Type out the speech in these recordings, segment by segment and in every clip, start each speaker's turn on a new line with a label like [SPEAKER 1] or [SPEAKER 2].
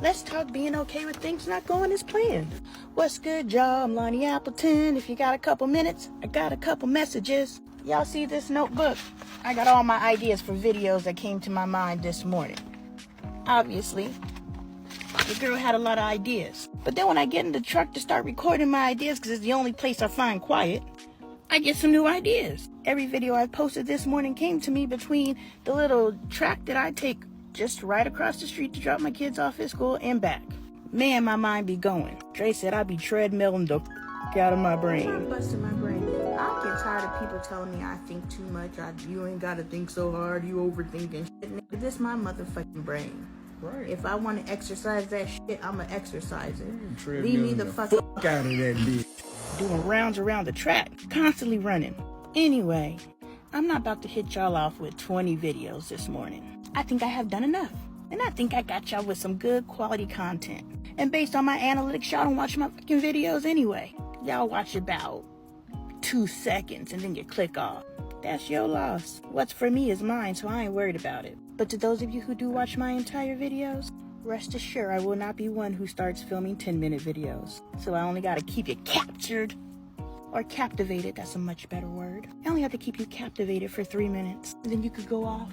[SPEAKER 1] Let's talk being okay with things not going as planned. What's good, y'all? I'm Lonnie Appleton. If you got a couple minutes, I got a couple messages. Y'all see this notebook? I got all my ideas for videos that came to my mind this morning. Obviously, the girl had a lot of ideas. But then when I get in the truck to start recording my ideas, because it's the only place I find quiet, I get some new ideas. Every video I posted this morning came to me between the little track that I take just right across the street to drop my kids off at school and back. Man, my mind be going. Dre said I be treadmilling the out of my brain. I'm busting my brain. I get tired of people telling me I think too much. You ain't gotta think so hard. You overthinking shit. This my motherfucking brain. Right. If I want to exercise that shit, I'ma exercise it. Leave me the fuck out of that bitch. Doing rounds around the track, constantly running. Anyway, I'm not about to hit y'all off with 20 videos this morning. I think I have done enough. And I think I got y'all with some good quality content. And based on my analytics, y'all don't watch my fucking videos anyway. Y'all watch about 2 seconds and then you click off. That's your loss. What's for me is mine, so I ain't worried about it. But to those of you who do watch my entire videos, rest assured I will not be one who starts filming 10-minute videos. So I only gotta keep you captured. Or captivated, that's a much better word. I only have to keep you captivated for 3 minutes. And then you could go off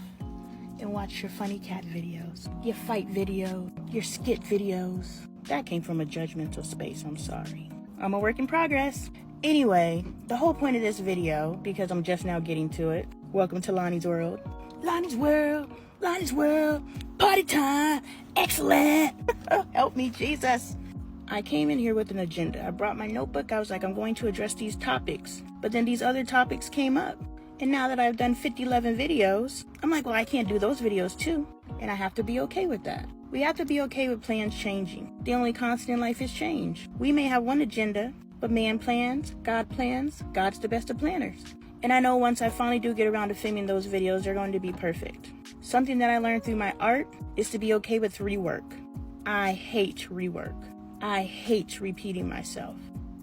[SPEAKER 1] and watch your funny cat videos, your fight video, your skit videos. That came from a judgmental space, I'm sorry. I'm a work in progress. Anyway, the whole point of this video, because I'm just now getting to it, welcome to Lonnie's World. Lonnie's World, Lonnie's World, party time, excellent. Help me, Jesus. I came in here with an agenda. I brought my notebook. I was like, I'm going to address these topics. But then these other topics came up. And now that I've done 11 videos, I'm like, well, I can't do those videos too. And I have to be okay with that. We have to be okay with plans changing. The only constant in life is change. We may have one agenda, but man plans, God's the best of planners. And I know once I finally do get around to filming those videos, they're going to be perfect. Something that I learned through my art is to be okay with rework. I hate rework. I hate repeating myself.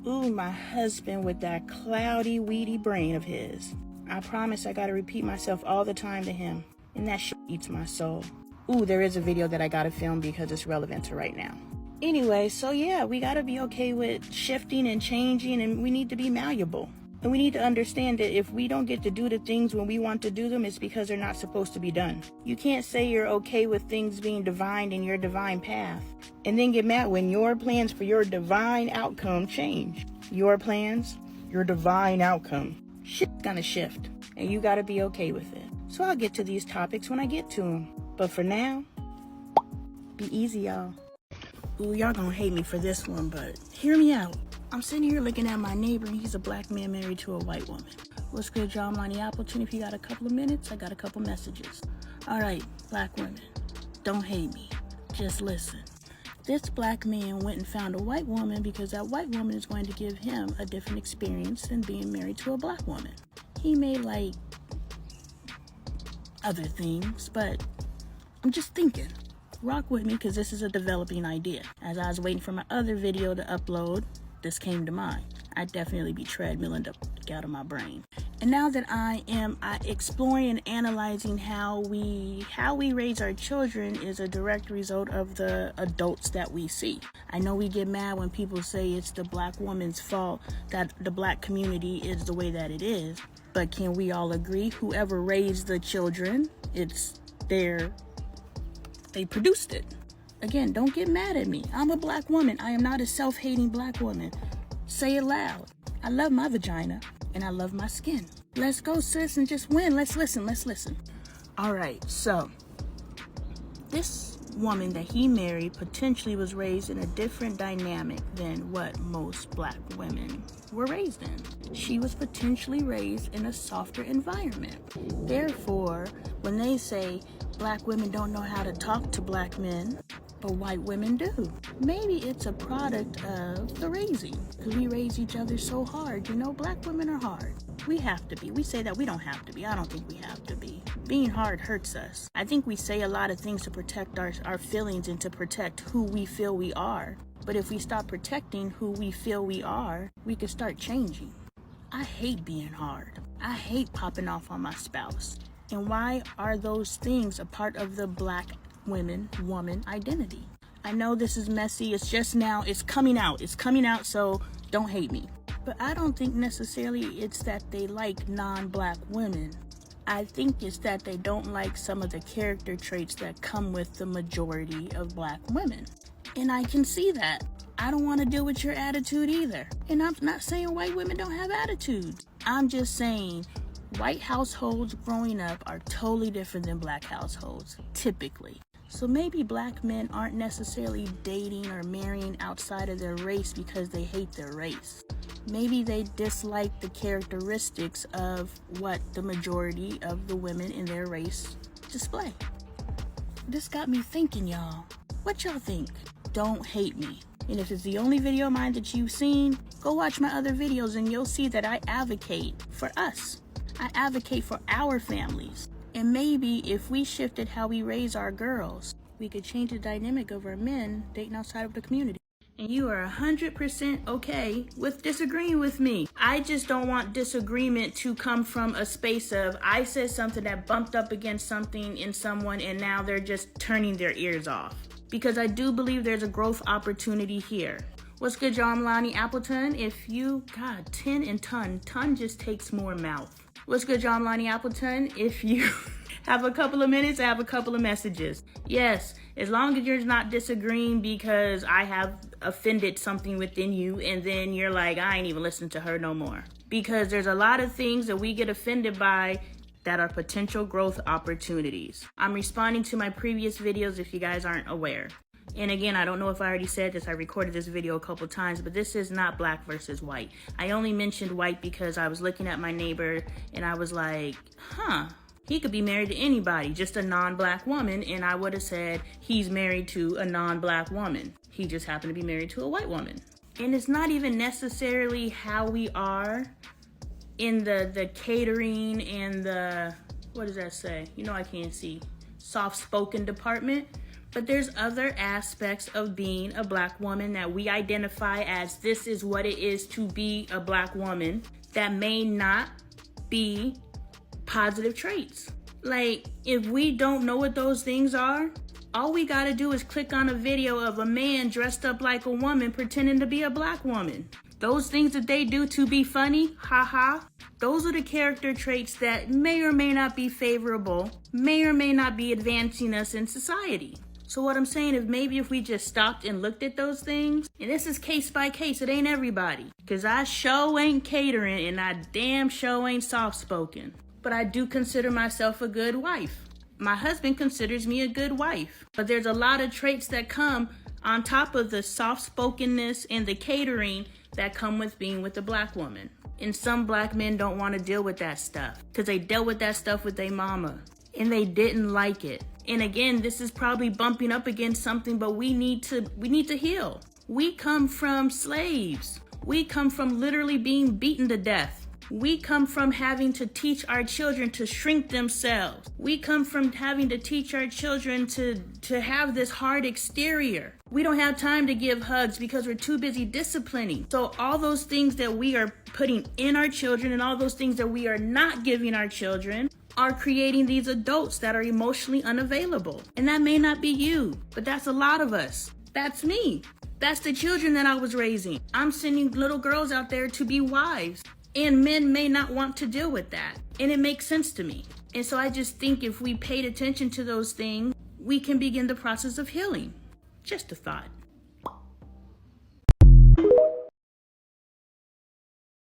[SPEAKER 1] Ooh, my husband with that cloudy, weedy brain of his. I promise I gotta repeat myself all the time to him. And that shit eats my soul. Ooh, there is a video that I gotta film because it's relevant to right now. Anyway, so yeah, we gotta be okay with shifting and changing, and we need to be malleable. And we need to understand that if we don't get to do the things when we want to do them, it's because they're not supposed to be done. You can't say you're okay with things being divined in your divine path, and then get mad when your plans for your divine outcome change. Your plans, your divine outcome. Shit's gonna shift, and you gotta be okay with it. So I'll get to these topics when I get to them. But for now, be easy, y'all. Ooh, y'all gonna hate me for this one, but hear me out. I'm sitting here looking at my neighbor, and he's a black man married to a white woman. What's good, y'all? I'm Lonnie Appleton. If you got a couple of minutes, I got a couple messages. All right, black women, don't hate me. Just listen. This black man went and found a white woman because that white woman is going to give him a different experience than being married to a black woman. He may like other things, but I'm just thinking. Rock with me because this is a developing idea. As I was waiting for my other video to upload, this came to mind. I'd definitely be treadmilling the out of my brain. And now that I am exploring and analyzing how we raise our children is a direct result of the adults that we see. I know we get mad when people say it's the black woman's fault that the black community is the way that it is. But can we all agree whoever raised the children, they produced it. Again, don't get mad at me. I'm a black woman. I am not a self-hating black woman. Say it loud. I love my vagina and I love my skin. Let's go, sis, and just win. Let's listen. All right, so this woman that he married potentially was raised in a different dynamic than what most black women were raised in. She was potentially raised in a softer environment. Therefore, when they say black women don't know how to talk to black men, but white women do. Maybe it's a product of the raising, because we raise each other so hard. You know, black women are hard. We have to be. We say that we don't have to be. I don't think we have to be. Being hard hurts us. I think we say a lot of things to protect our feelings and to protect who we feel we are. But if we stop protecting who we feel we are, we can start changing. I hate being hard. I hate popping off on my spouse. And why are those things a part of the black woman identity? I know this is messy. It's just now. It's coming out. It's coming out, so don't hate me. But I don't think necessarily it's that they like non-black women. I think it's that they don't like some of the character traits that come with the majority of black women. And I can see that. I don't want to deal with your attitude either. And I'm not saying white women don't have attitude. I'm just saying white households growing up are totally different than black households, typically. So maybe black men aren't necessarily dating or marrying outside of their race because they hate their race. Maybe they dislike the characteristics of what the majority of the women in their race display. This got me thinking, y'all. What y'all think? Don't hate me. And if it's the only video of mine that you've seen, go watch my other videos and you'll see that I advocate for us. I advocate for our families. And maybe if we shifted how we raise our girls, we could change the dynamic of our men dating outside of the community. And you are 100% okay with disagreeing with me. I just don't want disagreement to come from a space of I said something that bumped up against something in someone and now they're just turning their ears off. Because I do believe there's a growth opportunity here. What's good, y'all? I'm Lonnie Appleton. If you, God, 10 and ton just takes more mouth. What's good, y'all? I'm Lonnie Appleton. If you have a couple of minutes, I have a couple of messages. Yes, as long as you're not disagreeing because I have offended something within you and then you're like, I ain't even listening to her no more. Because there's a lot of things that we get offended by that are potential growth opportunities. I'm responding to my previous videos if you guys aren't aware. And again, I don't know if I already said this, I recorded this video a couple times, but this is not black versus white. I only mentioned white because I was looking at my neighbor and I was like, he could be married to anybody, just a non-black woman, and I would have said he's married to a non-black woman. He just happened to be married to a white woman. And it's not even necessarily how we are in the catering and the, what does that say? You know I can't see. Soft-spoken department. But there's other aspects of being a black woman that we identify as this is what it is to be a black woman that may not be positive traits. Like, if we don't know what those things are, all we gotta do is click on a video of a man dressed up like a woman pretending to be a black woman. Those things that they do to be funny, haha, those are the character traits that may or may not be favorable, may or may not be advancing us in society. So what I'm saying is maybe if we just stopped and looked at those things, and this is case by case, it ain't everybody. Cause I sure ain't catering and I damn sure ain't soft-spoken. But I do consider myself a good wife. My husband considers me a good wife. But there's a lot of traits that come on top of the soft-spokenness and the catering that come with being with a black woman. And some black men don't want to deal with that stuff because they dealt with that stuff with their mama and they didn't like it. And again, this is probably bumping up against something, but we need to heal. We come from slaves. We come from literally being beaten to death. We come from having to teach our children to shrink themselves. We come from having to teach our children to have this hard exterior. We don't have time to give hugs because we're too busy disciplining. So all those things that we are putting in our children and all those things that we are not giving our children are creating these adults that are emotionally unavailable. And that may not be you, but that's a lot of us. That's me. That's the children that I was raising. I'm sending little girls out there to be wives. And men may not want to deal with that. And it makes sense to me. And so I just think if we paid attention to those things, we can begin the process of healing. Just a thought.